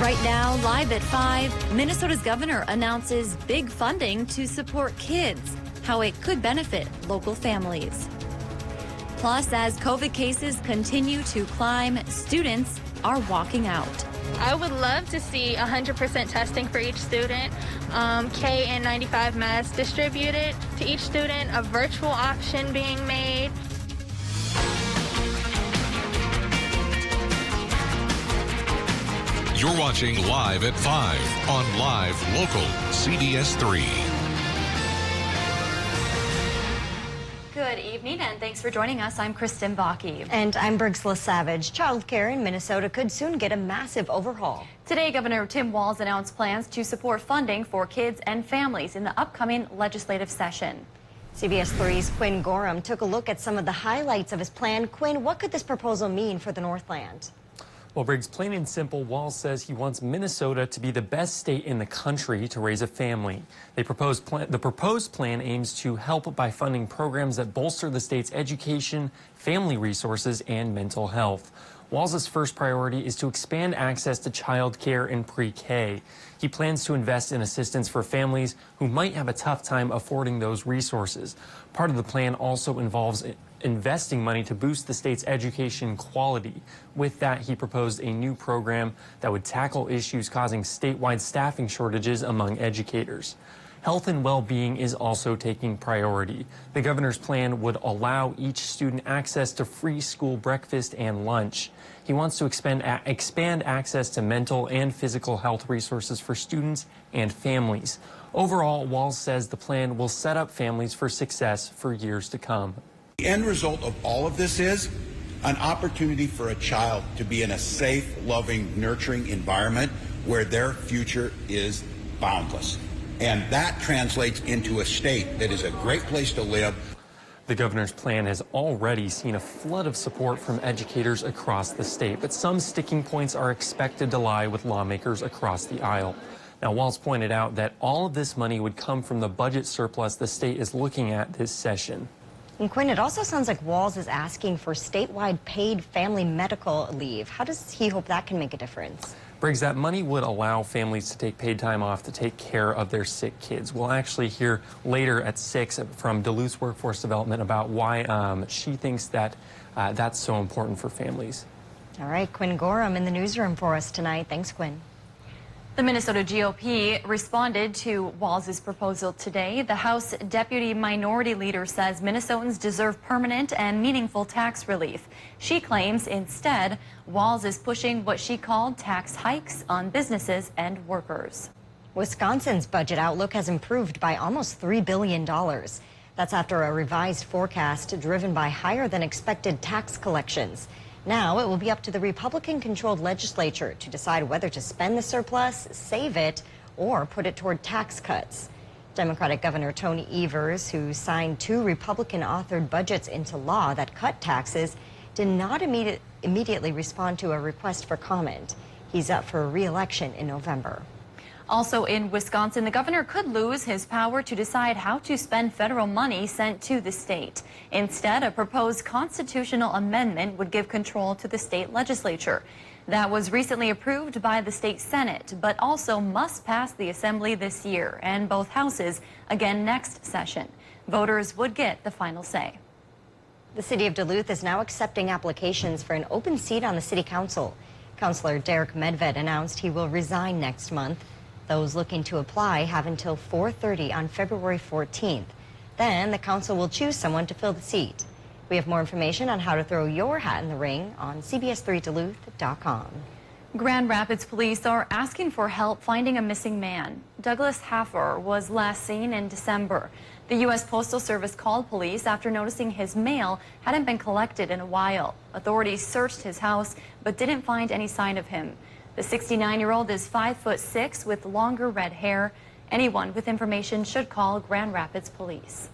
Right now, live at 5, Minnesota's governor announces big funding to support kids, how it could benefit local families. Plus, as COVID cases continue to climb, students are walking out. I would love to see 100% testing for each student, KN95 masks distributed to each student, a virtual option being made. You're watching Live at 5 on Live Local CBS3. Good evening, and thanks for joining us. I'm Kristen Bakke. And I'm Briggs LaSavage. Childcare in Minnesota could soon get a massive overhaul. Today, Governor Tim Walz announced plans to support funding for kids and families in the upcoming legislative session. CBS3's Quinn Gorham took a look at some of the highlights of his plan. Quinn, what could this proposal mean for the Northland? Well, Briggs, plain and simple, Walz says he wants Minnesota to be the best state in the country to raise a family. The proposed plan aims to help by funding programs that bolster the state's education, family resources, and mental health. Walz's first priority is to expand access to child care in pre-K. He plans to invest in assistance for families who might have a tough time affording those resources. Part of the plan also involves investing money to boost the state's education quality. With that, he proposed a new program that would tackle issues causing statewide staffing shortages among educators. Health and well-being is also taking priority. The governor's plan would allow each student access to free school breakfast and lunch. He wants to expand access to mental and physical health resources for students and families. Overall, Walz says the plan will set up families for success for years to come. The end result of all of this is an opportunity for a child to be in a safe, loving, nurturing environment where their future is boundless. And that translates into a state that is a great place to live. The governor's plan has already seen a flood of support from educators across the state, but some sticking points are expected to lie with lawmakers across the aisle. Now, Walz pointed out that all of this money would come from the budget surplus the state is looking at this session. And Quinn, it also sounds like Walz is asking for statewide paid family medical leave. How does he hope that can make a difference? Briggs, that money would allow families to take paid time off to take care of their sick kids. We'll actually hear later at 6 from Duluth's Workforce Development about why she thinks that that's so important for families. All right, Quinn Gorham in the newsroom for us tonight. Thanks, Quinn. The Minnesota GOP responded to Walz's proposal today. The House Deputy Minority Leader says Minnesotans deserve permanent and meaningful tax relief. She claims instead Walz is pushing what she called tax hikes on businesses and workers. Wisconsin's budget outlook has improved by almost $3 billion. That's after a revised forecast driven by higher than expected tax collections. Now it will be up to the Republican-controlled legislature to decide whether to spend the surplus, save it, or put it toward tax cuts. Democratic Governor Tony Evers, who signed 2 Republican-authored budgets into law that cut taxes, did not immediately respond to a request for comment. He's up for re-election in November. Also in Wisconsin, the governor could lose his power to decide how to spend federal money sent to the state. Instead, a proposed constitutional amendment would give control to the state legislature. That was recently approved by the state Senate, but also must pass the Assembly this year and both houses again next session. Voters would get the final say. The city of Duluth is now accepting applications for an open seat on the city council. Councilor Derek Medved announced he will resign next month. Those looking to apply have until 4:30 on February 14th. Then the council will choose someone to fill the seat. We have more information on how to throw your hat in the ring on CBS3Duluth.com. Grand Rapids police are asking for help finding a missing man. Douglas Haffer was last seen in December. The U.S. Postal Service called police after noticing his mail hadn't been collected in a while. Authorities searched his house but didn't find any sign of him. The 69-year-old is 5'6" with longer red hair. Anyone with information should call Grand Rapids Police.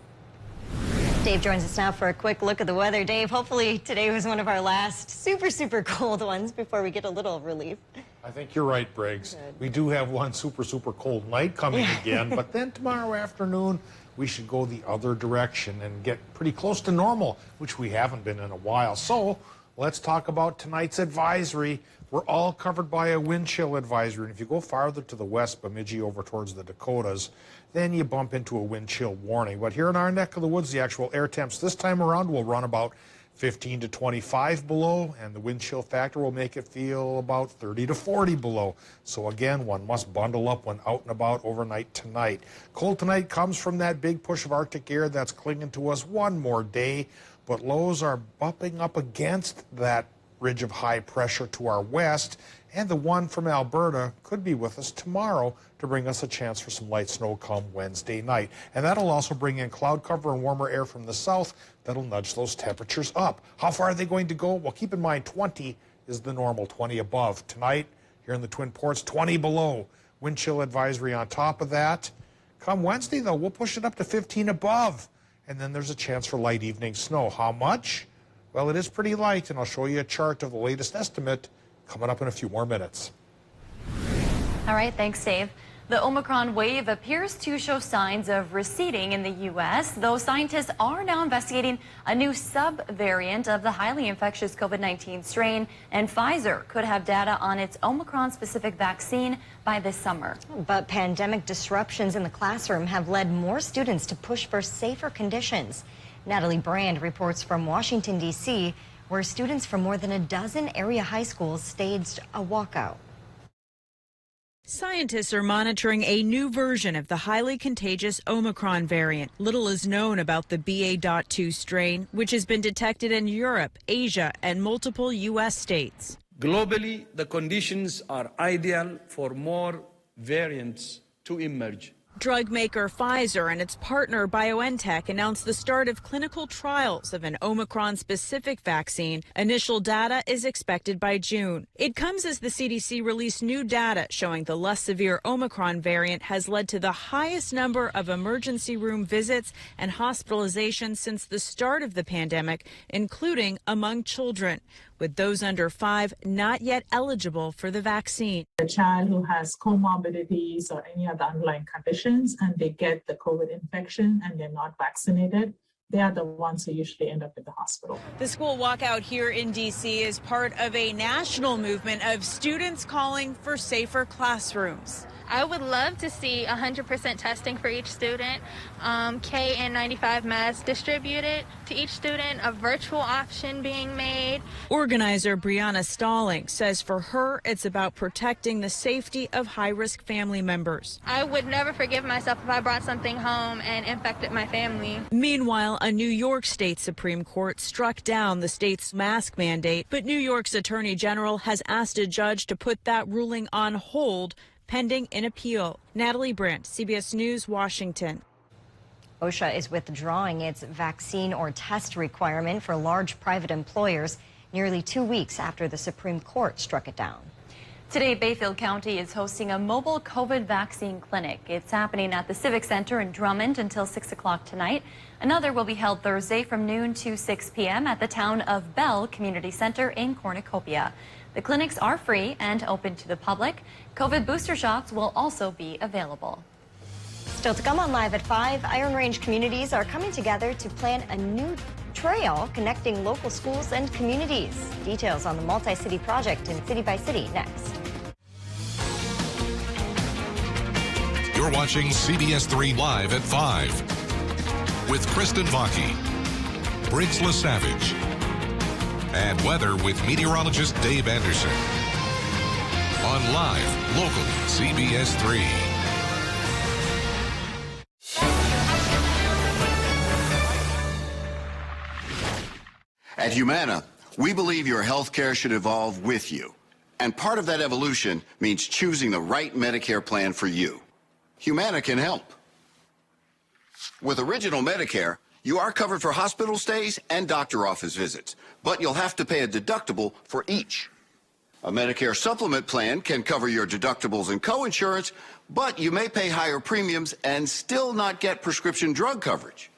Dave joins us now for a quick look at the weather. Dave, hopefully today was one of our last super cold ones before we get a little relief. I think you're right, Briggs. We do have one super cold night coming again, but then tomorrow afternoon we should go the other direction and get pretty close to normal, which we haven't been in a while. So Let's talk about tonight's advisory. We're all covered by a wind chill advisory. And if you go farther to the west, Bemidji over towards the Dakotas, then you bump into a wind chill warning. But here in our neck of the woods, the actual air temps this time around will run about 15 to 25 below, and the wind chill factor will make it feel about 30 to 40 below. So again, one must bundle up when out and about overnight tonight. Cold tonight comes from that big push of Arctic air that's clinging to us one more day, but lows are bumping up against that ridge of high pressure to our west, and the one from Alberta could be with us tomorrow to bring us a chance for some light snow come Wednesday night. And that'll also bring in cloud cover and warmer air from the south that'll nudge those temperatures up. How far are they going to go? Well, keep in mind 20 is the normal, 20 above. Tonight, here in the Twin Ports, 20 below. Wind chill advisory on top of that. Come Wednesday, though, we'll push it up to 15 above. And then there's a chance for light evening snow. How much? Well, it is pretty light, and I'll show you a chart of the latest estimate coming up in a few more minutes. All right, thanks, Dave. The Omicron wave appears to show signs of receding in the U.S., though scientists are now investigating a new subvariant of the highly infectious COVID-19 strain, and Pfizer could have data on its Omicron-specific vaccine by this summer. But pandemic disruptions in the classroom have led more students to push for safer conditions. Natalie Brand reports from Washington, D.C., where students from more than a dozen area high schools staged a walkout. Scientists are monitoring a new version of the highly contagious Omicron variant. Little is known about the BA.2 strain, which has been detected in Europe, Asia, and multiple U.S. states. Globally, the conditions are ideal for more variants to emerge. Drug maker Pfizer and its partner BioNTech announced the start of clinical trials of an Omicron-specific vaccine. Initial data is expected by June. It comes as the CDC released new data showing the less severe Omicron variant has led to the highest number of emergency room visits and hospitalizations since the start of the pandemic, including among children, with those under 5 not yet eligible for the vaccine. A child who has comorbidities or any other underlying conditions and they get the COVID infection and they're not vaccinated, they are the ones who usually end up in the hospital. The school walkout here in D.C. is part of a national movement of students calling for safer classrooms. I would love to see 100% testing for each student, KN95 masks distributed to each student, a virtual option being made. Organizer Brianna Stalling says for her, it's about protecting the safety of high-risk family members. I would never forgive myself if I brought something home and infected my family. Meanwhile, a New York State Supreme Court struck down the state's mask mandate, but New York's Attorney General has asked a judge to put that ruling on hold pending an appeal. Natalie Brandt, CBS News, Washington. OSHA is withdrawing its vaccine or test requirement for large private employers nearly 2 weeks after the Supreme Court struck it down. Today, Bayfield County is hosting a mobile COVID vaccine clinic. It's happening at the Civic Center in Drummond until 6 o'clock tonight. Another will be held Thursday from noon to 6 p.m. at the Town of Bell Community Center in Cornucopia. The clinics are free and open to the public. COVID booster shots will also be available. Still to come on Live at 5, Iron Range communities are coming together to plan a new trail connecting local schools and communities. Details on the multi-city project in City by City next. You're watching CBS3 Live at 5 with Kristen Vaki, Briggs LaSavage, and weather with meteorologist Dave Anderson. On Live, local, CBS3. At Humana, we believe your health care should evolve with you. And part of that evolution means choosing the right Medicare plan for you. Humana can help. With Original Medicare, you are covered for hospital stays and doctor office visits, but you'll have to pay a deductible for each. A Medicare supplement plan can cover your deductibles and coinsurance, but you may pay higher premiums and still not get prescription drug coverage.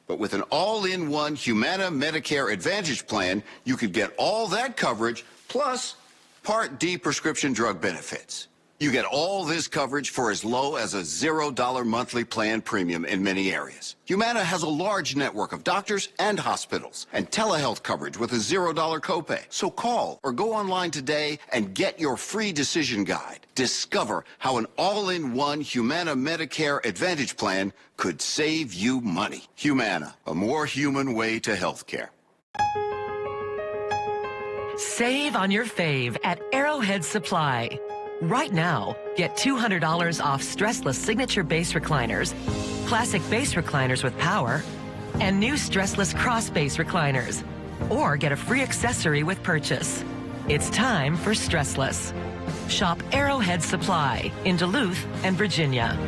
But with an all-in-one Humana Medicare Advantage plan, you could get all that coverage plus Part D prescription drug benefits. You get all this coverage for as low as a $0 monthly plan premium in many areas. Humana has a large network of doctors and hospitals and telehealth coverage with a $0 copay. So call or go online today and get your free decision guide. Discover how an all-in-one Humana Medicare Advantage plan could save you money. Humana, a more human way to healthcare. Save on your fave at Arrowhead Supply. Right now, get $200 off stressless signature base recliners, classic base recliners with power, and new stressless cross base recliners. Or get a free accessory with purchase. It's time for stressless. Shop Arrowhead Supply in Duluth and Virginia.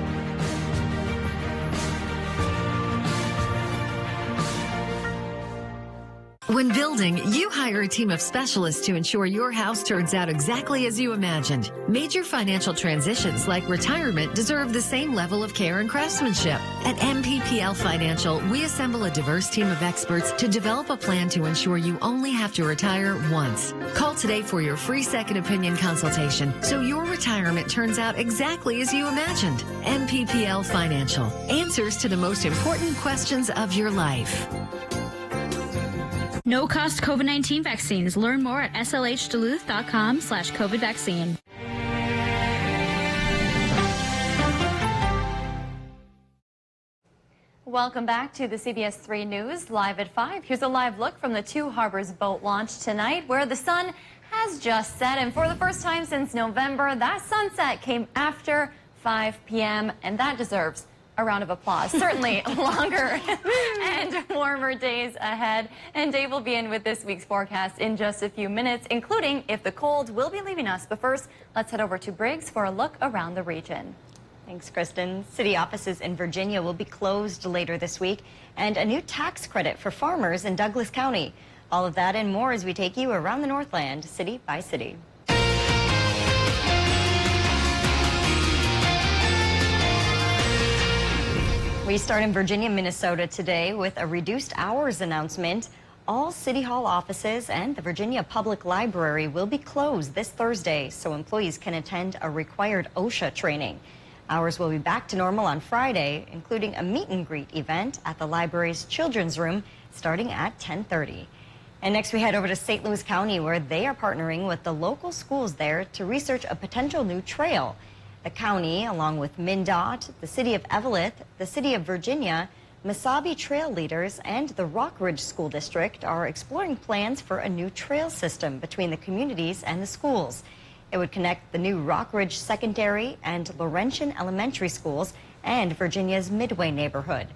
When building, you hire a team of specialists to ensure your house turns out exactly as you imagined. Major financial transitions like retirement deserve the same level of care and craftsmanship. At MPPL Financial, we assemble a diverse team of experts to develop a plan to ensure you only have to retire once. Call today for your free second opinion consultation so your retirement turns out exactly as you imagined. MPPL Financial. Answers to the most important questions of your life. No-cost COVID-19 vaccines. Learn more at slhduluth.com/COVID vaccine. Welcome back to the CBS3 News, live at 5. Here's a live look from the Two Harbors boat launch tonight, where the sun has just set. And for the first time since November, that sunset came after 5 p.m., and that deserves a round of applause. Certainly longer and warmer days ahead. And Dave will be in with this week's forecast in just a few minutes, including if the cold will be leaving us. But first, let's head over to Briggs for a look around the region. Thanks, Kristen. City offices in Virginia will be closed later this week, and a new tax credit for farmers in Douglas County. All of that and more as we take you around the Northland, city by city. We start in Virginia, Minnesota today with a reduced hours announcement. All City Hall offices and the Virginia Public Library will be closed this Thursday so employees can attend a required OSHA training. Hours will be back to normal on Friday, including a meet and greet event at the library's children's room starting at 10:30. And next we head over to St. Louis County, where they are partnering with the local schools there to research a potential new trail. The county, along with MnDOT, the city of Eveleth, the city of Virginia, Mesabi trail leaders, and the Rock Ridge School District are exploring plans for a new trail system between the communities and the schools. It would connect the new Rock Ridge Secondary and Laurentian Elementary Schools and Virginia's Midway neighborhood.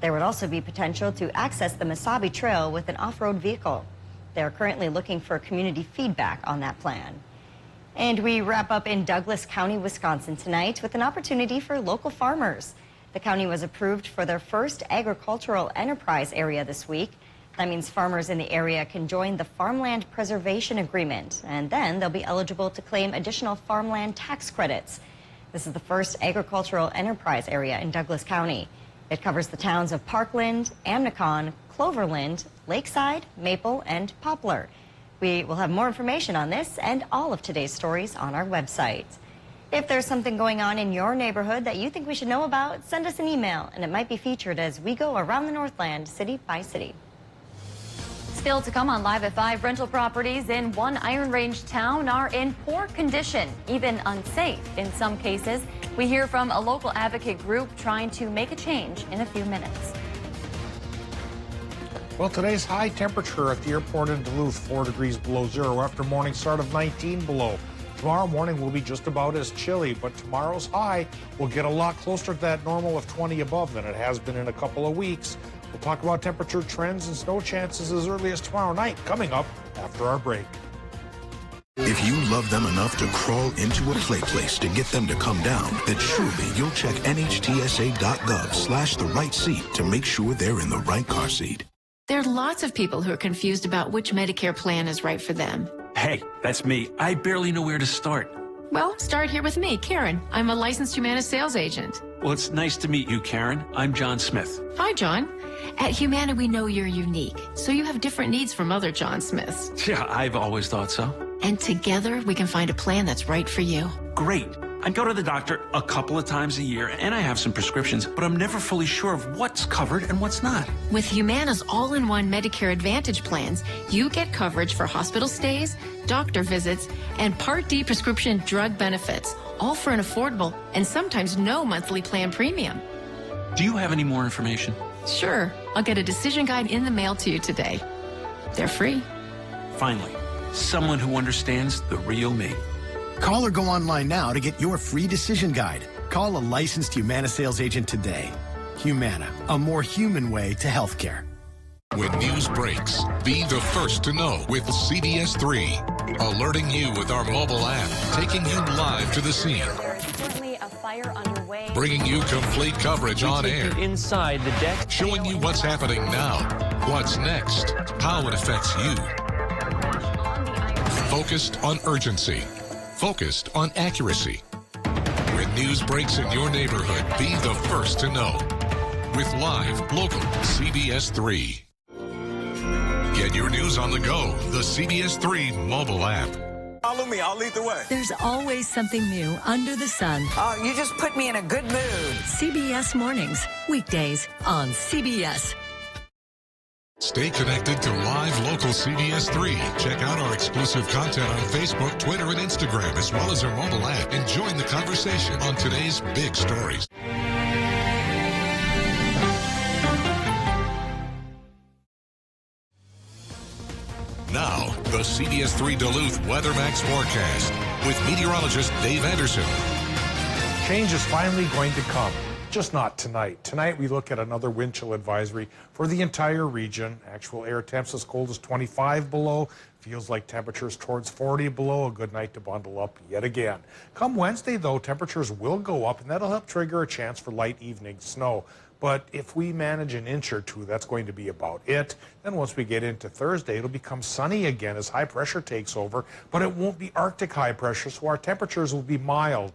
There would also be potential to access the Mesabi Trail with an off-road vehicle. They are currently looking for community feedback on that plan. And we wrap up in Douglas County, Wisconsin tonight with an opportunity for local farmers. The county was approved for their first agricultural enterprise area this week. That means farmers in the area can join the Farmland Preservation Agreement, and then they'll be eligible to claim additional farmland tax credits. This is the first agricultural enterprise area in Douglas County. It covers the towns of Parkland, Amnicon, Cloverland, Lakeside, Maple, and Poplar. We will have more information on this and all of today's stories on our website. If there's something going on in your neighborhood that you think we should know about, send us an email, and it might be featured as we go around the Northland, city by city. Still to come on Live at 5, rental properties in one Iron Range town are in poor condition, even unsafe in some cases. We hear from a local advocate group trying to make a change in a few minutes. Well, today's high temperature at the airport in Duluth, 4 degrees below zero after morning start of 19 below. Tomorrow morning will be just about as chilly, but tomorrow's high will get a lot closer to that normal of 20 above than it has been in a couple of weeks. We'll talk about temperature trends and snow chances as early as tomorrow night, coming up after our break. If you love them enough to crawl into a play place to get them to come down, then surely you'll check NHTSA.gov/the right seat to make sure they're in the right car seat. There are lots of people who are confused about which Medicare plan is right for them. Hey, that's me. I barely know where to start. Well, start here with me, Karen. I'm a licensed Humana sales agent. Well, it's nice to meet you, Karen. I'm John Smith. Hi, John. At Humana, we know you're unique, so you have different needs from other John Smiths. Yeah, I've always thought so. And together, we can find a plan that's right for you. Great. I go to the doctor a couple of times a year, and I have some prescriptions, but I'm never fully sure of what's covered and what's not. With Humana's all-in-one Medicare Advantage plans, you get coverage for hospital stays, doctor visits, and Part D prescription drug benefits, all for an affordable and sometimes no monthly plan premium. Do you have any more information? Sure, I'll get a decision guide in the mail to you today. They're free. Finally, someone who understands the real me. Call or go online now to get your free decision guide. Call a licensed Humana sales agent today. Humana, a more human way to healthcare. When news breaks, be the first to know with CBS3. Alerting you with our mobile app, taking you live to the scene. There's currently a fire underway. Bringing you complete coverage on air. Inside the deck. Showing you what's happening now, what's next, how it affects you. Focused on urgency. Focused on accuracy. When news breaks in your neighborhood, be the first to know. With live, local CBS3. Get your news on the go. The CBS3 mobile app. Follow me. I'll lead the way. There's always something new under the sun. Oh, you just put me in a good mood. CBS Mornings, weekdays on CBS. Stay connected to live local CBS3. Check out our exclusive content on Facebook, Twitter, and Instagram, as well as our mobile app, and join the conversation on today's big stories. Now, the CBS3 Duluth WeatherMax forecast with meteorologist Dave Anderson. Change is finally going to come, just not tonight. Tonight we look at another wind chill advisory for the entire region. Actual air temps as cold as 25 below. Feels like temperatures towards 40 below. A good night to bundle up yet again. Come Wednesday, though, temperatures will go up, and that'll help trigger a chance for light evening snow. But if we manage an inch or two, that's going to be about it. Then once we get into Thursday, it'll become sunny again as high pressure takes over, but it won't be Arctic high pressure, so our temperatures will be mild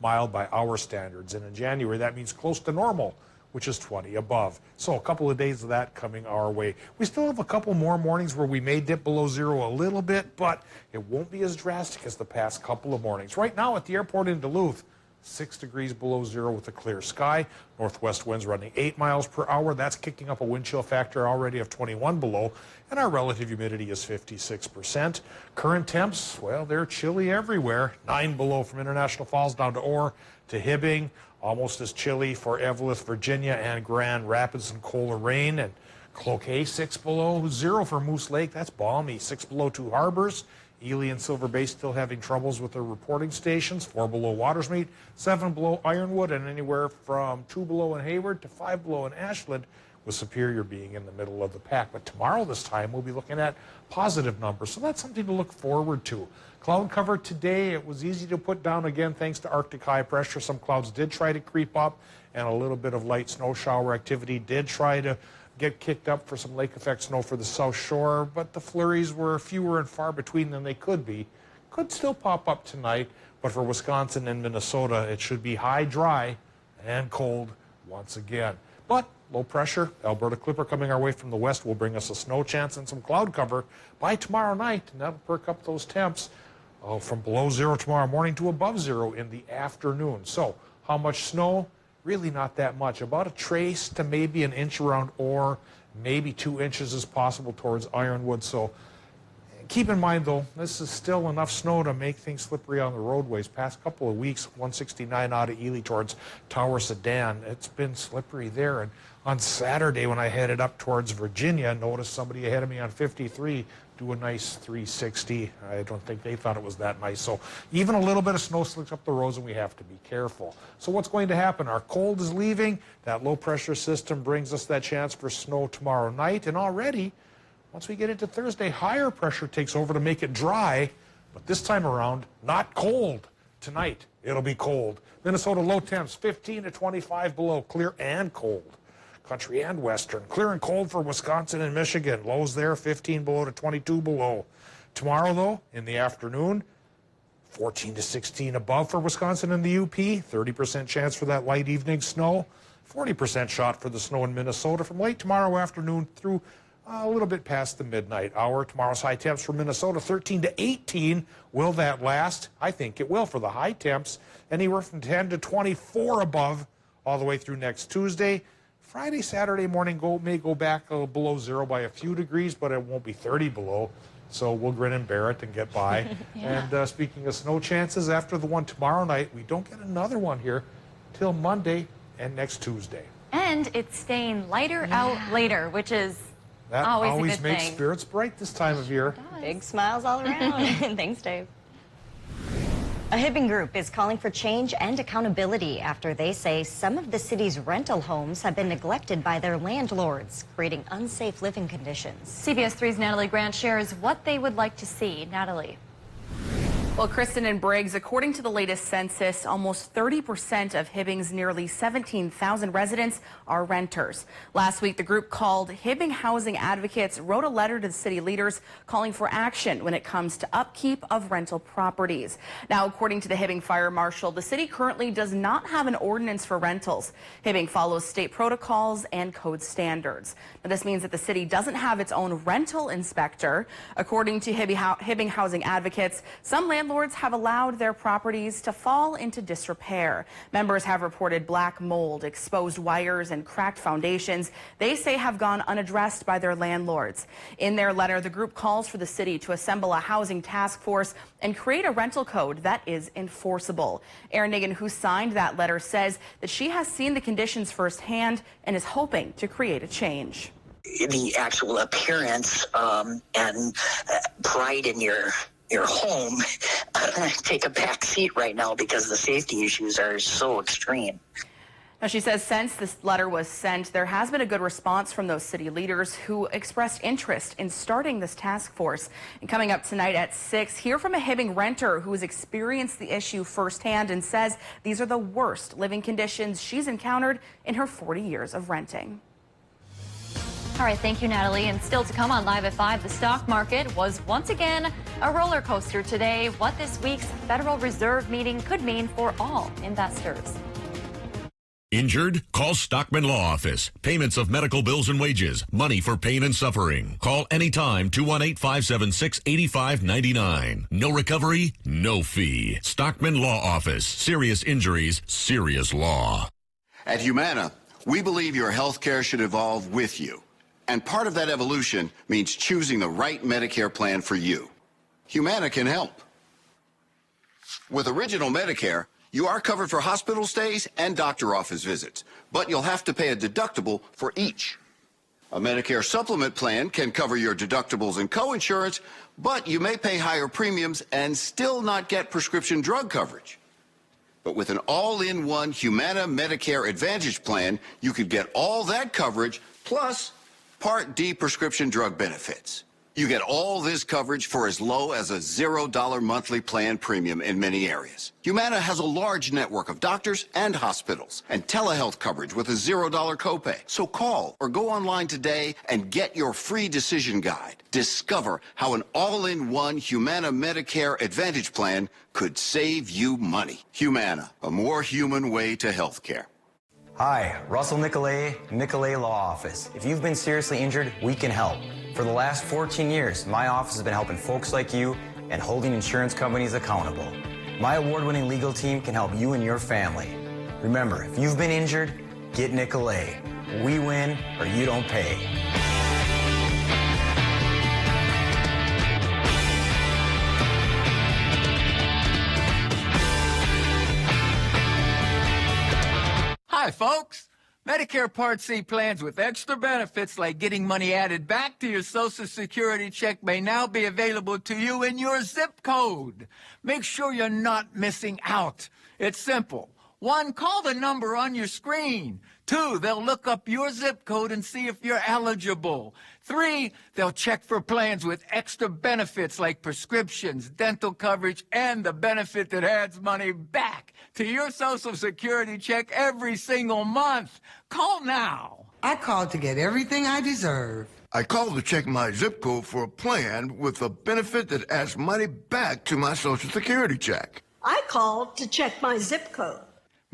by our standards. And in January, that means close to normal, which is 20 above. So a couple of days of that coming our way. We still have a couple more mornings where we may dip below zero a little bit, but it won't be as drastic as the past couple of mornings. Right now at the airport in Duluth, 6 degrees below zero with a clear sky. Northwest winds running 8 miles per hour. That's kicking up a wind chill factor already of 21 below, and our relative humidity is 56%. Current temps, well, they're chilly everywhere. 9 below from International Falls down to Orr to Hibbing. Almost as chilly for Eveleth, Virginia, and Grand Rapids and Coleraine. And Cloquet, 6 below zero for Moose Lake. That's balmy. 6 below Two Harbors. Ely and Silver Bay still having troubles with their reporting stations. 4 below Watersmeet, 7 below Ironwood, and anywhere from 2 below in Hayward to 5 below in Ashland, with Superior being in the middle of the pack. But tomorrow this time we'll be looking at positive numbers, so that's something to look forward to. Cloud cover today, it was easy to put down again thanks to Arctic high pressure. Some clouds did try to creep up, and a little bit of light snow shower activity did try to get kicked up for some lake effect snow for the South Shore, but the flurries were fewer and far between than they could be. Could still pop up tonight, but for Wisconsin and Minnesota, it should be high, dry, and cold once again. But low pressure, Alberta Clipper coming our way from the west will bring us a snow chance and some cloud cover by tomorrow night, and that'll perk up those temps from below zero tomorrow morning to above zero in the afternoon. So how much snow? Really not that much. About a trace to maybe an inch around Orr, maybe 2 inches is possible towards Ironwood. So keep in mind, though, this is still enough snow to make things slippery on the roadways. Past couple of weeks, 169 out of Ely towards Tower Sedan, it's been slippery there. And on Saturday, when I headed up towards Virginia, noticed somebody ahead of me on 53 do a nice 360. I don't think they thought it was that nice. So even a little bit of snow slicks up the roads, and we have to be careful. So what's going to happen? Our cold is leaving. That low pressure system brings us that chance for snow tomorrow night. And already, once we get into Thursday, higher pressure takes over to make it dry. But this time around, not cold. Tonight, it'll be cold. Minnesota low temps, 15 to 25 below, clear and cold. Country and western. Clear and cold for Wisconsin and Michigan. Lows there, 15 below to 22 below. Tomorrow, though, in the afternoon, 14 to 16 above for Wisconsin and the UP. 30% chance for that light evening snow. 40% shot for the snow in Minnesota from late tomorrow afternoon through a little bit past the midnight hour. Tomorrow's high temps for Minnesota, 13 to 18. Will that last? I think it will for the high temps. Anywhere from 10 to 24 above all the way through next Tuesday. Friday, Saturday morning may go back below zero by a few degrees, but it won't be 30 below. So we'll grin and bear it and get by. Yeah. And speaking of snow chances, after the one tomorrow night, we don't get another one here till Monday and next Tuesday. And it's staying lighter out later, which is always a good makes thing. spirits bright this time of year. Big smiles all around. Thanks, Dave. A Hibbing group is calling for change and accountability after they say some of the city's rental homes have been neglected by their landlords, creating unsafe living conditions. CBS3's Natalie Grant shares what they would like to see. Natalie. Well, Kristen and Briggs, according to the latest census, almost 30% of Hibbing's nearly 17,000 residents are renters. Last week, the group called Hibbing Housing Advocates wrote a letter to the city leaders calling for action when it comes to upkeep of rental properties. Now, according to the Hibbing Fire Marshal, the city currently does not have an ordinance for rentals. Hibbing follows state protocols and code standards. Now, this means that the city doesn't have its own rental inspector. According to Hibbing Housing Advocates, some landlords have allowed their properties to fall into disrepair. Members have reported black mold, exposed wires, and cracked foundations they say have gone unaddressed by their landlords. In their letter, the group calls for the city to assemble a housing task force and create a rental code that is enforceable. Erin Nigan, who signed that letter, says that she has seen the conditions firsthand and is hoping to create a change. The actual appearance and pride in your home take a back seat right now because the safety issues are so extreme. Now, she says since this letter was sent, there has been a good response from those city leaders who expressed interest in starting this task force. And coming up tonight at 6, hear from a Hibbing renter who has experienced the issue firsthand and says these are the worst living conditions she's encountered in her 40 years of renting. All right, thank you, Natalie. And still to come on Live at 5, the stock market was once again a roller coaster today. What this week's Federal Reserve meeting could mean for all investors. Injured? Call Stockman Law Office. Payments of medical bills and wages. Money for pain and suffering. Call anytime 218-576-8599. No recovery, no fee. Stockman Law Office. Serious injuries, serious law. At Humana, we believe your health care should evolve with you. And part of that evolution means choosing the right Medicare plan for you. Humana can help. With Original Medicare, you are covered for hospital stays and doctor office visits, but you'll have to pay a deductible for each. A Medicare supplement plan can cover your deductibles and coinsurance, but you may pay higher premiums and still not get prescription drug coverage. But with an all-in-one Humana Medicare Advantage plan, you could get all that coverage plus Part D prescription drug benefits. You get all this coverage for as low as a $0 monthly plan premium in many areas. Humana has a large network of doctors and hospitals and telehealth coverage with a $0 copay. So call or go online today and get your free decision guide. Discover how an all-in-one Humana Medicare Advantage plan could save you money. Humana, a more human way to healthcare. Hi, Russell Nicolay, Nicolay Law Office. If you've been seriously injured, we can help. For the last 14 years, my office has been helping folks like you and holding insurance companies accountable. My award-winning legal team can help you and your family. Remember, if you've been injured, get Nicolay. We win or you don't pay. Hi, folks. Medicare Part C plans with extra benefits like getting money added back to your Social Security check may now be available to you in your zip code. Make sure you're not missing out. It's simple. 1, call the number on your screen. 2, they'll look up your zip code and see if you're eligible. 3, they'll check for plans with extra benefits like prescriptions, dental coverage, and the benefit that adds money back to your Social Security check every single month. Call now. I called to get everything I deserve. I called to check my zip code for a plan with a benefit that adds money back to my Social Security check. I called to check my zip code.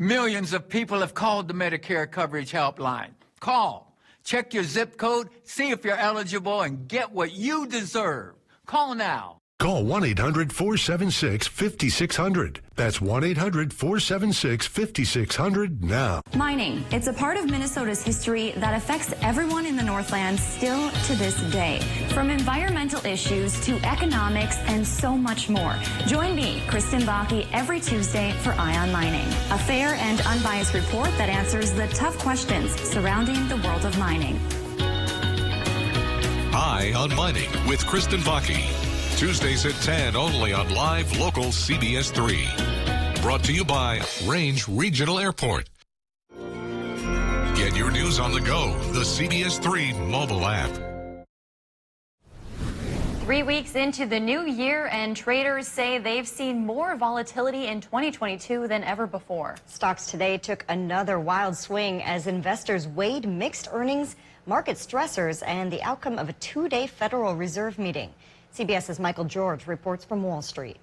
Millions of people have called the Medicare Coverage Helpline. Call. Check your zip code, see if you're eligible, and get what you deserve. Call now. Call 1-800-476-5600. That's 1-800-476-5600 now. Mining. It's a part of Minnesota's history that affects everyone in the Northland still to this day. From environmental issues to economics and so much more. Join me, Kristen Bakke, every Tuesday for Eye on Mining. A fair and unbiased report that answers the tough questions surrounding the world of mining. Eye on Mining with Kristen Bakke. Tuesdays at 10 only on live local CBS 3. Brought to you by Range Regional Airport. Get your news on the go, the CBS 3 mobile app. 3 weeks into the new year, and traders say they've seen more volatility in 2022 than ever before. Stocks today took another wild swing as investors weighed mixed earnings, market stressors, and the outcome of a two-day Federal Reserve meeting. CBS's Michael George reports from Wall Street.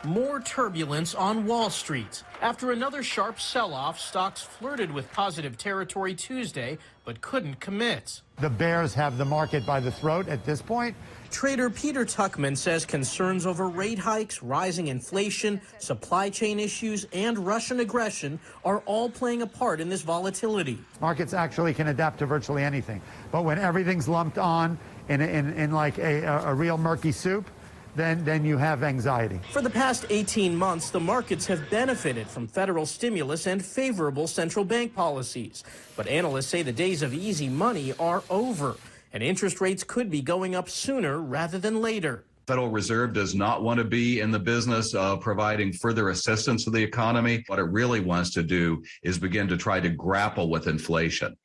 More turbulence on Wall Street. After another sharp sell-off, stocks flirted with positive territory Tuesday, but couldn't commit. The bears have the market by the throat at this point. Trader Peter Tuchman says concerns over rate hikes, rising inflation, supply chain issues, and Russian aggression are all playing a part in this volatility. Markets actually can adapt to virtually anything. But when everything's lumped on in like a real murky soup, then you have anxiety. For the past 18 months, the markets have benefited from federal stimulus and favorable central bank policies. But analysts say the days of easy money are over, and interest rates could be going up sooner rather than later. Federal Reserve does not want to be in the business of providing further assistance to the economy. What it really wants to do is begin to try to grapple with inflation.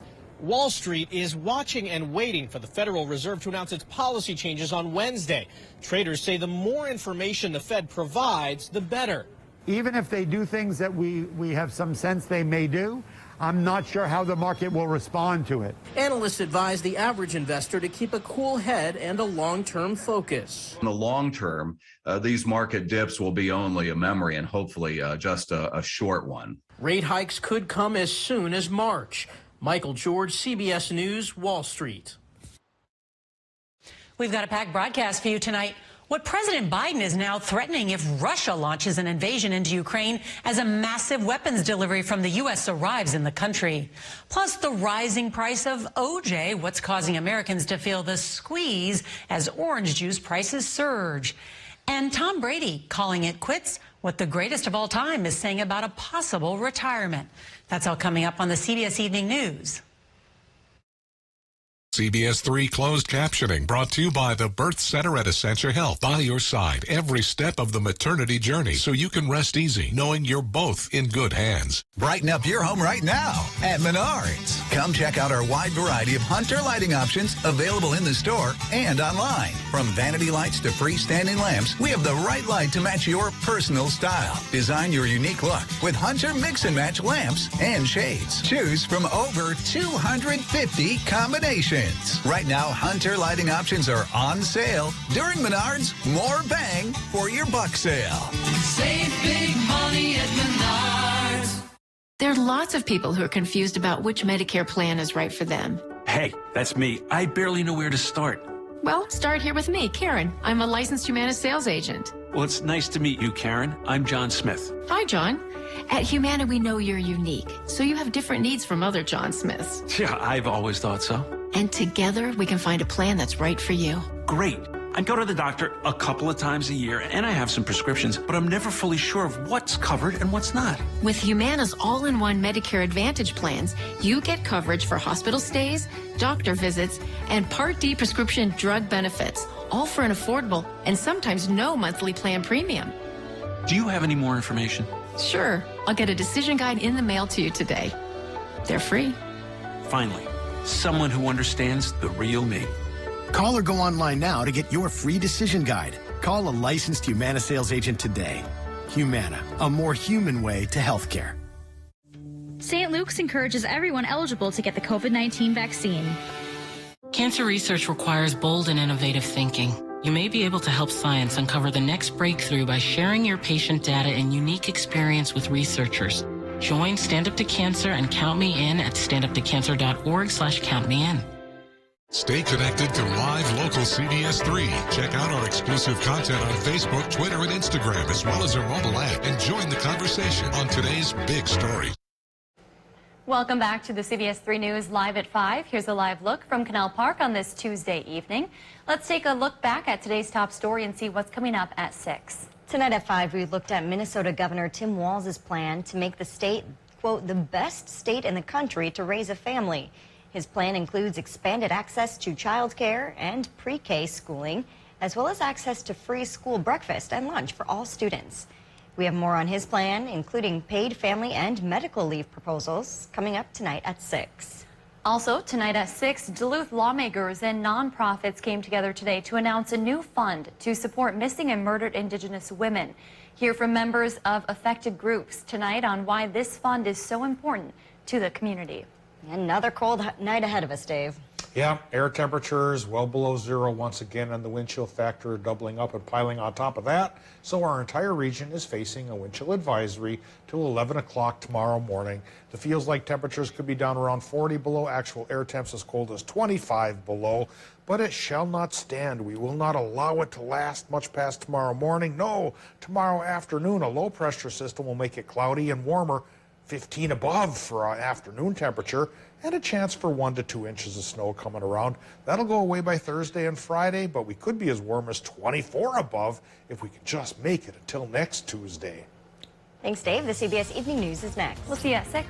Wall Street is watching and waiting for the Federal Reserve to announce its policy changes on Wednesday. Traders say the more information the Fed provides, the better. Even if they do things that we have some sense they may do, I'm not sure how the market will respond to it. Analysts advise the average investor to keep a cool head and a long-term focus. In the long term, these market dips will be only a memory and hopefully just a short one. Rate hikes could come as soon as March. Michael George, CBS News, Wall Street. We've got a packed broadcast for you tonight. What President Biden is now threatening if Russia launches an invasion into Ukraine as a massive weapons delivery from the U.S. arrives in the country. Plus, the rising price of OJ, what's causing Americans to feel the squeeze as orange juice prices surge. And Tom Brady calling it quits, what the greatest of all time is saying about a possible retirement. That's all coming up on the CBS Evening News. CBS 3 closed captioning brought to you by the Birth Center at Essentia Health. By your side every step of the maternity journey so you can rest easy knowing you're both in good hands. Brighten up your home right now at Menards. Come check out our wide variety of Hunter lighting options available in the store and online. From vanity lights to freestanding lamps, we have the right light to match your personal style. Design your unique look with Hunter mix and match lamps and shades. Choose from over 250 combinations. Right now, Hunter lighting options are on sale during Menards More Bang for Your Buck sale. Save big money at Menards. There are lots of people who are confused about which Medicare plan is right for them. Hey, that's me. I barely know where to start. Well, start here with me, Karen. I'm a licensed Humana sales agent. Well, it's nice to meet you, Karen. I'm John Smith. Hi, John. At Humana, we know you're unique, so you have different needs from other John Smiths. Yeah, I've always thought so. And together, we can find a plan that's right for you. Great. I go to the doctor a couple of times a year, and I have some prescriptions, but I'm never fully sure of what's covered and what's not. With Humana's all-in-one Medicare Advantage plans, you get coverage for hospital stays, doctor visits, and Part D prescription drug benefits, all for an affordable and sometimes no monthly plan premium. Do you have any more information? Sure. I'll get a decision guide in the mail to you today. They're free. Finally, someone who understands the real me. Call or go online now to get your free decision guide. Call a licensed Humana sales agent today. Humana, a more human way to healthcare. St. Luke's encourages everyone eligible to get the COVID-19 vaccine. Cancer research requires bold and innovative thinking. You may be able to help science uncover the next breakthrough by sharing your patient data and unique experience with researchers. Join Stand Up to Cancer and count me in at standuptocancer.org/countmein. Stay connected to live local CBS3. Check out our exclusive content on Facebook, Twitter, and Instagram, as well as our mobile app, and join the conversation on today's big story. Welcome back to the CBS3 News Live at 5. Here's a live look from Canal Park on this Tuesday evening. Let's take a look back at today's top story and see what's coming up at 6. Tonight at 5, we looked at Minnesota Governor Tim Walz's plan to make the state, quote, the best state in the country to raise a family. His plan includes expanded access to childcare and pre-K schooling, as well as access to free school breakfast and lunch for all students. We have more on his plan, including paid family and medical leave proposals, coming up tonight at 6. Also, tonight at 6, Duluth lawmakers and nonprofits came together today to announce a new fund to support missing and murdered Indigenous women. Hear from members of affected groups tonight on why this fund is so important to the community. Another cold night ahead of us, Dave. Yeah, air temperatures well below zero once again, and the wind chill factor doubling up and piling on top of that. So our entire region is facing a wind chill advisory till 11 o'clock tomorrow morning. The feels like temperatures could be down around 40 below, actual air temps as cold as 25 below. But it shall not stand. We will not allow it to last much past tomorrow morning. No, tomorrow afternoon, a low pressure system will make it cloudy and warmer. 15 above for our afternoon temperature, and a chance for 1 to 2 inches of snow coming around. That'll go away by Thursday and Friday, but we could be as warm as 24 above if we can just make it until next Tuesday. Thanks, Dave. The CBS Evening News is next. We'll see you at 6.